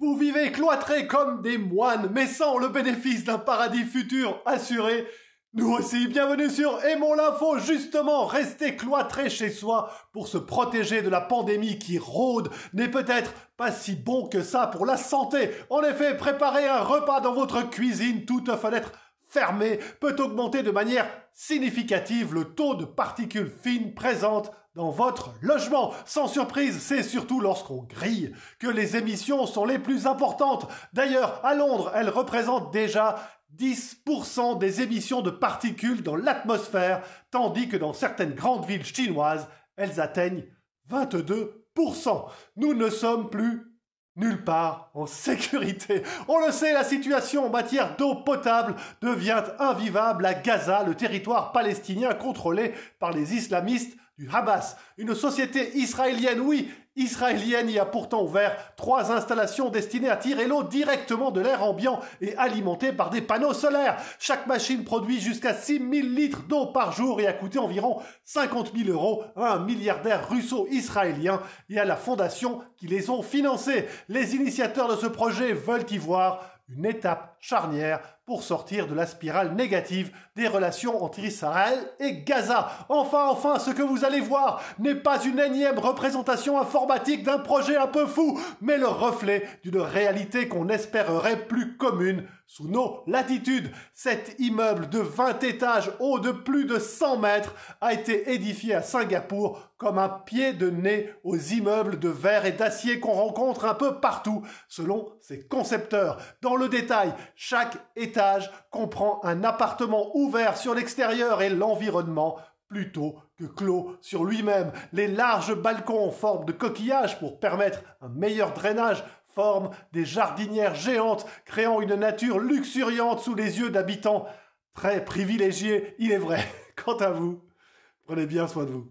Vous vivez cloîtrés comme des moines, mais sans le bénéfice d'un paradis futur assuré. Nous aussi, bienvenue sur Aimons l'info, justement, rester cloîtré chez soi pour se protéger de la pandémie qui rôde n'est peut-être pas si bon que ça pour la santé. En effet, préparer un repas dans votre cuisine, toute fenêtre fermée, peut augmenter de manière significative le taux de particules fines présentes dans votre logement. Sans surprise, c'est surtout lorsqu'on grille que les émissions sont les plus importantes. D'ailleurs, à Londres, elles représentent déjà 10% des émissions de particules dans l'atmosphère, tandis que dans certaines grandes villes chinoises, elles atteignent 22%. Nous ne sommes plus nulle part en sécurité. On le sait, la situation en matière d'eau potable devient invivable à Gaza, le territoire palestinien contrôlé par les islamistes du Hamas. Une société israélienne, oui, israélienne, y a pourtant ouvert 3 installations destinées à tirer l'eau directement de l'air ambiant et alimentées par des panneaux solaires. Chaque machine produit jusqu'à 6000 litres d'eau par jour et a coûté environ 50 000 € à un milliardaire russo-israélien et à la fondation qui les ont financés. Les initiateurs de ce projet veulent y voir une étape charnière pour sortir de la spirale négative des relations entre Israël et Gaza. Enfin, ce que vous allez voir n'est pas une énième représentation informatique d'un projet un peu fou, mais le reflet d'une réalité qu'on espérerait plus commune sous nos latitudes. Cet immeuble de 20 étages haut de plus de 100 mètres a été édifié à Singapour comme un pied de nez aux immeubles de verre et d'acier qu'on rencontre un peu partout, selon ses concepteurs. Dans le détail, chaque étage comprend un appartement ouvert sur l'extérieur et l'environnement plutôt que clos sur lui-même. Les larges balcons en forme de coquillage pour permettre un meilleur drainage forment des jardinières géantes, créant une nature luxuriante sous les yeux d'habitants très privilégiés, il est vrai. Quant à vous, prenez bien soin de vous.